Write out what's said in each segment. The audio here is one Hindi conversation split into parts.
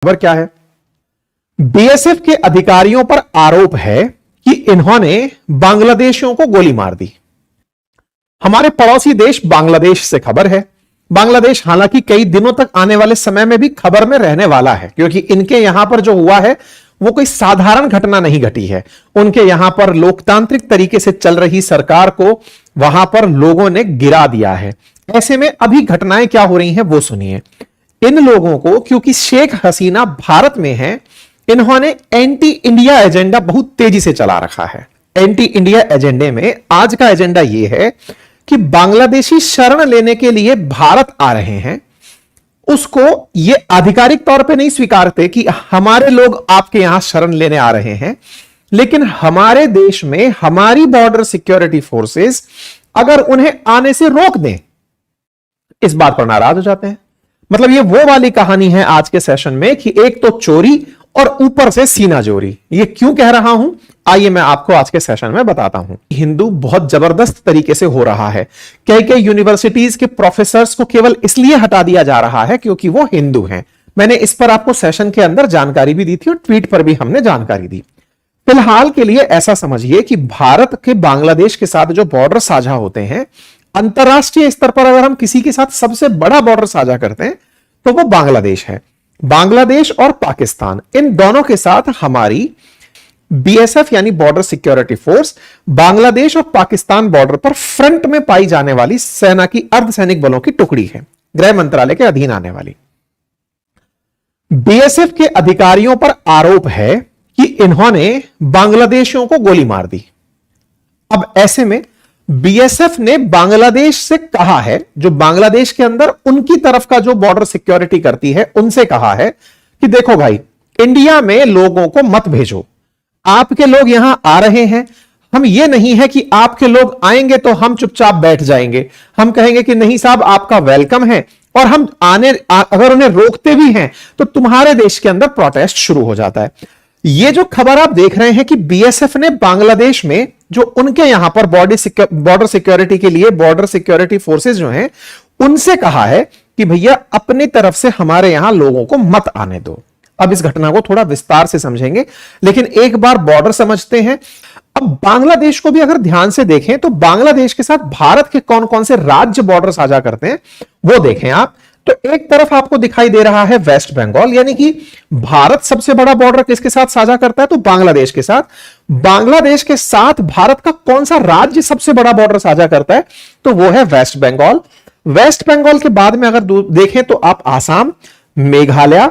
खबर क्या है? बीएसएफ के अधिकारियों पर आरोप है कि इन्होंने बांग्लादेशियों को गोली मार दी। हमारे पड़ोसी देश बांग्लादेश से खबर है। बांग्लादेश हालांकि कई दिनों तक आने वाले समय में भी खबर में रहने वाला है, क्योंकि इनके यहां पर जो हुआ है वो कोई साधारण घटना नहीं घटी है। उनके यहां पर लोकतांत्रिक तरीके से चल रही सरकार को वहां पर लोगों ने गिरा दिया है। ऐसे में अभी घटनाएं क्या हो रही हैं वो सुनिए। इन लोगों को, क्योंकि शेख हसीना भारत में है, इन्होंने एंटी इंडिया एजेंडा बहुत तेजी से चला रखा है। एंटी इंडिया एजेंडे में आज का एजेंडा यह है कि बांग्लादेशी शरण लेने के लिए भारत आ रहे हैं, उसको ये आधिकारिक तौर पे नहीं स्वीकारते कि हमारे लोग आपके यहां शरण लेने आ रहे हैं, लेकिन हमारे देश में हमारी बॉर्डर सिक्योरिटी फोर्सेस अगर उन्हें आने से रोक दें, इस बात पर नाराज हो जाते हैं। मतलब ये वो वाली कहानी है आज के सेशन में कि एक तो चोरी और ऊपर से सीना जोरी। ये क्यों कह रहा हूं, आइए मैं आपको आज के सेशन में बताता हूं। हिंदू बहुत जबरदस्त तरीके से हो रहा है। कई कई यूनिवर्सिटीज के प्रोफेसर्स को केवल इसलिए हटा दिया जा रहा है क्योंकि वो हिंदू हैं। मैंने इस पर आपको सेशन के अंदर जानकारी भी दी थी और ट्वीट पर भी हमने जानकारी दी। फिलहाल के लिए ऐसा समझिए कि भारत के बांग्लादेश के साथ जो बॉर्डर साझा होते हैं, अंतरराष्ट्रीय स्तर पर अगर हम किसी के साथ सबसे बड़ा बॉर्डर साझा करते हैं तो वो बांग्लादेश है। बांग्लादेश और पाकिस्तान, इन दोनों के साथ हमारी बीएसएफ यानी बॉर्डर सिक्योरिटी फोर्स बांग्लादेश और पाकिस्तान बॉर्डर पर फ्रंट में पाई जाने वाली सेना की अर्धसैनिक बलों की टुकड़ी है, गृह मंत्रालय के अधीन आने वाली। बीएसएफ के अधिकारियों पर आरोप है कि इन्होंने बांग्लादेशियों को गोली मार दी। अब ऐसे में बीएसएफ ने बांग्लादेश से कहा है, जो बांग्लादेश के अंदर उनकी तरफ का जो बॉर्डर सिक्योरिटी करती है, उनसे कहा है कि देखो भाई, इंडिया में लोगों को मत भेजो। आपके लोग यहां आ रहे हैं, हम ये नहीं है कि आपके लोग आएंगे तो हम चुपचाप बैठ जाएंगे। हम कहेंगे कि नहीं साहब, आपका वेलकम है, और हम अगर उन्हें रोकते भी हैं तो तुम्हारे देश के अंदर प्रोटेस्ट शुरू हो जाता है। ये जो खबर आप देख रहे हैं कि बीएसएफ ने बांग्लादेश में जो उनके यहां पर बॉर्डर सिक्योरिटी के लिए बॉर्डर सिक्योरिटी फोर्सेस जो हैं, उनसे कहा है कि भैया अपनी तरफ से हमारे यहां लोगों को मत आने दो। अब इस घटना को थोड़ा विस्तार से समझेंगे, लेकिन एक बार बॉर्डर समझते हैं। अब बांग्लादेश को भी अगर ध्यान से देखें तो बांग्लादेश के साथ भारत के कौन कौन से राज्य बॉर्डर साझा करते हैं वो देखें आप। तो एक तरफ आपको दिखाई दे रहा है वेस्ट बंगाल, यानी कि भारत सबसे बड़ा बॉर्डर किसके साथ साझा करता है, तो बांग्लादेश के साथ। बांग्लादेश के साथ भारत का कौन सा राज्य सबसे बड़ा बॉर्डर साझा करता है, तो वो है वेस्ट बंगाल। वेस्ट बंगाल के बाद में अगर देखें तो आप आसाम, मेघालय,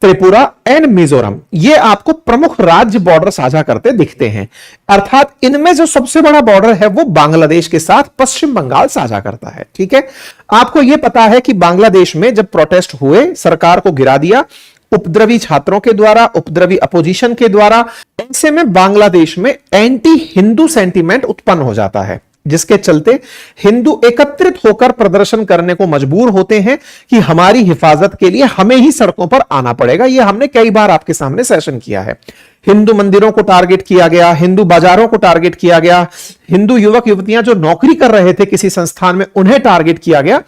त्रिपुरा एंड मिजोरम, ये आपको प्रमुख राज्य बॉर्डर साझा करते दिखते हैं। अर्थात इनमें जो सबसे बड़ा बॉर्डर है वो बांग्लादेश के साथ पश्चिम बंगाल साझा करता है। ठीक है, आपको यह पता है कि बांग्लादेश में जब प्रोटेस्ट हुए, सरकार को गिरा दिया उपद्रवी छात्रों के द्वारा, उपद्रवी अपोजिशन के द्वारा। ऐसे में बांग्लादेश में एंटी हिंदू सेंटीमेंट उत्पन्न हो जाता है, जिसके चलते हिंदू एकत्रित होकर प्रदर्शन करने को मजबूर होते हैं कि हमारी हिफाजत के लिए हमें ही सड़कों पर आना पड़ेगा। यह हमने कई बार आपके सामने सेशन किया है। हिंदू मंदिरों को टारगेट किया गया, हिंदू बाजारों को टारगेट किया गया, हिंदू युवक युवतियां जो नौकरी कर रहे थे किसी संस्थान में, उन्हें टारगेट किया गया।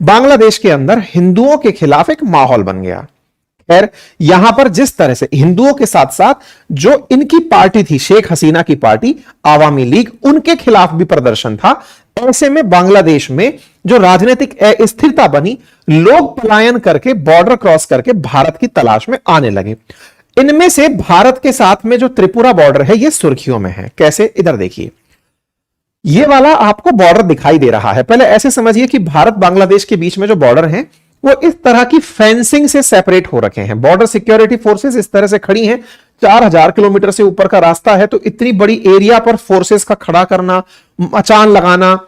बांग्लादेश के अंदर हिंदुओं के खिलाफ एक माहौल बन गया। खैर, यहां पर जिस तरह से हिंदुओं के साथ साथ जो इनकी पार्टी थी, शेख हसीना की पार्टी आवामी लीग, उनके खिलाफ भी प्रदर्शन था। ऐसे में बांग्लादेश में जो राजनीतिक अस्थिरता बनी, लोग पलायन करके बॉर्डर क्रॉस करके भारत की तलाश में आने लगे। इनमें से भारत के साथ में जो त्रिपुरा बॉर्डर है, यह सुर्खियों में है। कैसे, इधर देखिए, यह वाला आपको बॉर्डर दिखाई दे रहा है। पहले ऐसे समझिए कि भारत बांग्लादेश के बीच में जो बॉर्डर है वो इस तरह की फेंसिंग से सेपरेट हो रखे हैं। बॉर्डर सिक्योरिटी फोर्सेस इस तरह से खड़ी हैं। 4000 किलोमीटर से ऊपर का रास्ता है, तो इतनी बड़ी एरिया पर फोर्सेस का खड़ा करना, मचान लगाना।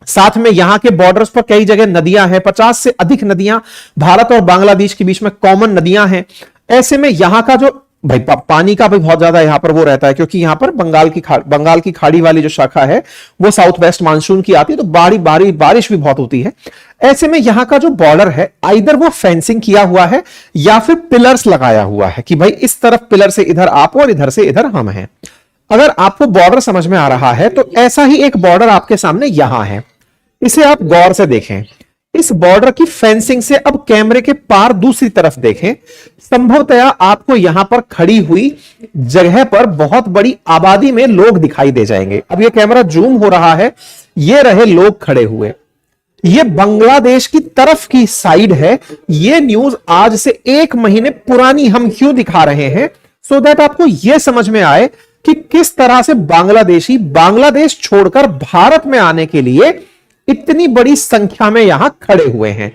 साथ में यहां के बॉर्डर्स पर कई जगह नदियां हैं, 50 से अधिक नदियां भारत और बांग्लादेश के बीच में कॉमन नदियां हैं। ऐसे में यहां का जो भाई पानी का भी बहुत ज्यादा यहां पर वो रहता है, क्योंकि यहां पर बंगाल की खाड़ी वाली जो शाखा है वो साउथ वेस्ट मानसून की आती है, तो बारिश भी बहुत होती है। ऐसे में यहां का जो बॉर्डर है, आइदर वो फेंसिंग किया हुआ है या फिर पिलर्स लगाया हुआ है कि भाई इस तरफ पिलर से इधर आप और इधर से इधर हम हैं। अगर आपको बॉर्डर समझ में आ रहा है तो ऐसा ही एक बॉर्डर आपके सामने यहां है। इसे आप गौर से देखें। इस बॉर्डर की फेंसिंग से अब कैमरे के पार दूसरी तरफ देखें, संभवतया आपको यहां पर खड़ी हुई जगह पर बहुत बड़ी आबादी में लोग दिखाई दे जाएंगे। अब यह कैमरा जूम हो रहा है, ये रहे लोग खड़े हुए। ये बांग्लादेश की तरफ की साइड है। ये न्यूज आज से 1 महीने पुरानी हम क्यों दिखा रहे हैं, सो दैट आपको यह समझ में आए कि किस तरह से बांग्लादेशी बांग्लादेश छोड़कर भारत में आने के लिए इतनी बड़ी संख्या में यहां खड़े हुए हैं।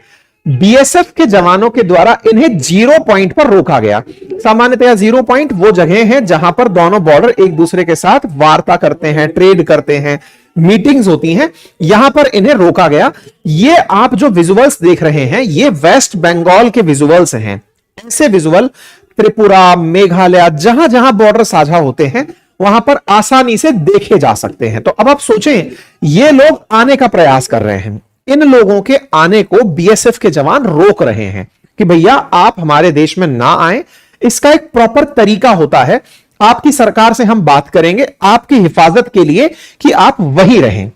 बीएसएफ के जवानों के द्वारा इन्हें 0 पॉइंट पर रोका गया। सामान्यतया 0 पॉइंट वो जगह है जहां पर दोनों बॉर्डर एक दूसरे के साथ वार्ता करते हैं, ट्रेड करते हैं, मीटिंग्स होती हैं। यहां पर इन्हें रोका गया। ये आप जो विजुअल्स देख रहे हैं, ये वेस्ट बंगाल के विजुअल्स हैं। ऐसे विजुअल त्रिपुरा, मेघालय, जहां जहां बॉर्डर साझा होते हैं वहां पर आसानी से देखे जा सकते हैं। तो अब आप सोचें, ये लोग आने का प्रयास कर रहे हैं, इन लोगों के आने को बीएसएफ के जवान रोक रहे हैं कि भैया आप हमारे देश में ना आए। इसका एक प्रॉपर तरीका होता है, आपकी सरकार से हम बात करेंगे आपकी हिफाजत के लिए कि आप वहीं रहें,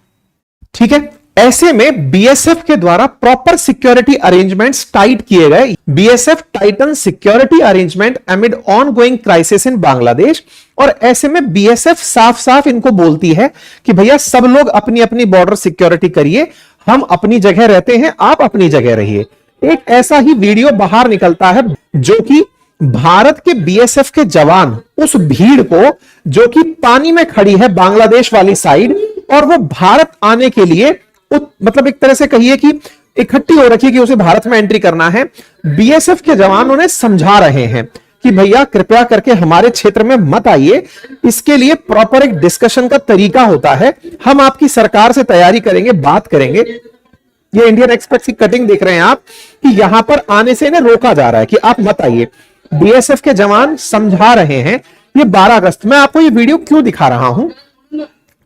ठीक है। ऐसे में बीएसएफ के द्वारा प्रॉपर सिक्योरिटी अरेंजमेंट्स टाइट किए गए। BSF Titan security arrangement amid ongoing crisis in Bangladesh. और ऐसे में बीएसएफ साफ साफ इनको बोलती है कि भैया सब लोग अपनी अपनी बॉर्डर सिक्योरिटी करिए, हम अपनी जगह रहते हैं, आप अपनी जगह रहिए। एक ऐसा ही वीडियो बाहर निकलता है जो कि भारत के बीएसएफ के जवान उस भीड़ को जो कि पानी में खड़ी है बांग्लादेश वाली साइड, और वो भारत आने के लिए मतलब एक तरह से कहिए कि इकट्ठी हो रखी है कि उसे भारत में एंट्री करना है। बीएसएफ के जवान उन्हें समझा रहे हैं कि भैया कृपया करके हमारे क्षेत्र में मत आइए, इसके लिए प्रॉपर एक डिस्कशन का तरीका होता है, हम आपकी सरकार से तैयारी करेंगे, बात करेंगे। ये इंडियन एक्सप्रेस की कटिंग देख रहे हैं आप कि यहां पर आने से इन्हें रोका जा रहा है कि आप मत आइए। बीएसएफ के जवान समझा रहे हैं। ये 12 अगस्त, मैं आपको ये वीडियो क्यों दिखा रहा हूं,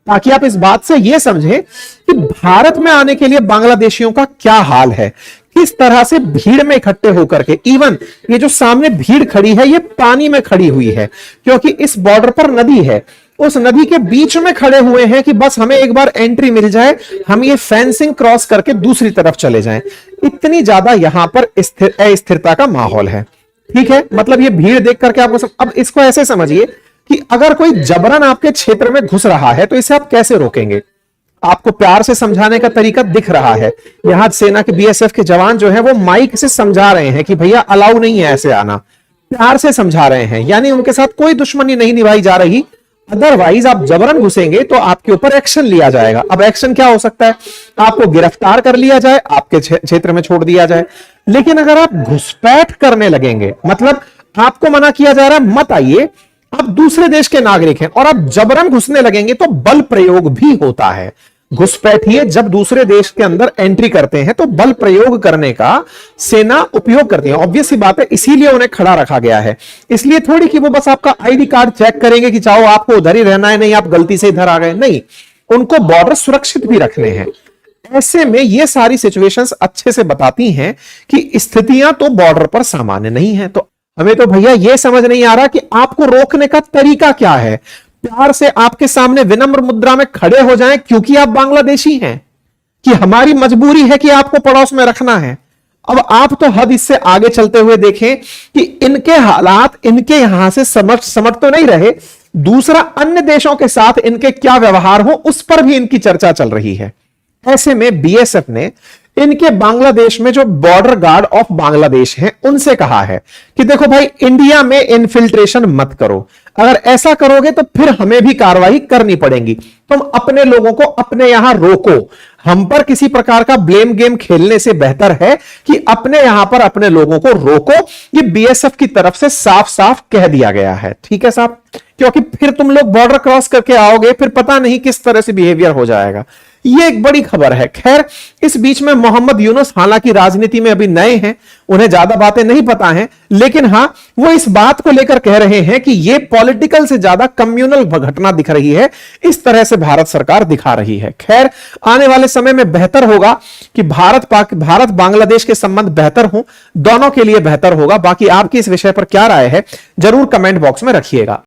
ताकि आप इस बात से यह समझें कि भारत में आने के लिए बांग्लादेशियों का क्या हाल है, किस तरह से भीड़ में इकट्ठे होकर के। इवन ये जो सामने भीड़ खड़ी है, ये पानी में खड़ी हुई है, क्योंकि इस बॉर्डर पर नदी है। उस नदी के बीच में खड़े हुए हैं कि बस हमें एक बार एंट्री मिल जाए, हम ये फेंसिंग क्रॉस करके दूसरी तरफ चले जाएं। इतनी ज्यादा यहां पर अस्थिरता का माहौल है, ठीक है। मतलब ये भीड़ देख करके आपको अब इसको ऐसे समझिए कि अगर कोई जबरन आपके क्षेत्र में घुस रहा है तो इसे आप कैसे रोकेंगे। आपको प्यार से समझाने का तरीका दिख रहा है। यहां सेना के बीएसएफ के जवान जो है वो माइक से समझा रहे हैं कि भैया अलाउ नहीं है ऐसे आना, प्यार से समझा रहे हैं, यानी उनके साथ कोई दुश्मनी नहीं निभाई जा रही। अदरवाइज आप जबरन घुसेंगे तो आपके ऊपर एक्शन लिया जाएगा। अब एक्शन क्या हो सकता है, आपको गिरफ्तार कर लिया जाए, आपके क्षेत्र में छोड़ दिया जाए। लेकिन अगर आप घुसपैठ करने लगेंगे, मतलब आपको मना किया जा रहा है मत आइए, आप दूसरे देश के नागरिक हैं और आप जबरन घुसने लगेंगे तो बल प्रयोग भी होता है। घुसपैठिए जब दूसरे देश के अंदर एंट्री करते हैं तो बल प्रयोग करने का सेना उपयोग करती है। ऑब्वियस सी बात है, इसीलिए उन्हें खड़ा रखा गया है। इसलिए थोड़ी कि वो बस आपका आईडी कार्ड चेक करेंगे कि चाहो आपको उधर ही रहना है, नहीं आप गलती से इधर आ गए, नहीं, उनको बॉर्डर सुरक्षित भी रखने हैं। ऐसे में ये सारी सिचुएशंस अच्छे से बताती हैं कि स्थितियां तो बॉर्डर पर सामान्य नहीं है। तो हमें तो भैया ये समझ नहीं आ रहा कि आपको रोकने का तरीका क्या है। प्यार से आपके सामने विनम्र मुद्रा में खड़े हो जाएं क्योंकि आप बांग्लादेशी हैं, कि हमारी मजबूरी है कि आपको पड़ोस में रखना है। अब आप तो हद इससे आगे चलते हुए देखें कि इनके हालात इनके यहां से समझ तो नहीं रहे, दूसरा अन्य देशों के साथ इनके क्या व्यवहार हो उस पर भी इनकी चर्चा चल रही है। ऐसे में बीएसएफ ने इनके बांग्लादेश में जो बॉर्डर गार्ड ऑफ बांग्लादेश हैं उनसे कहा है कि देखो भाई, इंडिया में इन्फिल्ट्रेशन मत करो, अगर ऐसा करोगे तो फिर हमें भी कार्रवाई करनी पड़ेगी। तुम अपने लोगों को अपने यहां रोको, हम पर किसी प्रकार का ब्लेम गेम खेलने से बेहतर है कि अपने यहां पर अपने लोगों को रोको। ये बीएसएफ की तरफ से साफ साफ कह दिया गया है, ठीक है साहब, क्योंकि फिर तुम लोग बॉर्डर क्रॉस करके आओगे, फिर पता नहीं किस तरह से बिहेवियर हो जाएगा। ये एक बड़ी खबर है। खैर, इस बीच में मोहम्मद यूनुस हालांकि राजनीति में अभी नए हैं, उन्हें ज्यादा बातें नहीं पता हैं, लेकिन हां वो इस बात को लेकर कह रहे हैं कि ये पॉलिटिकल से ज्यादा कम्युनल घटना दिख रही है, इस तरह से भारत सरकार दिखा रही है। खैर, आने वाले समय में बेहतर होगा कि भारत बांग्लादेश के संबंध बेहतर हो, दोनों के लिए बेहतर होगा। बाकी आपकी इस विषय पर क्या राय है जरूर कमेंट बॉक्स में रखिएगा।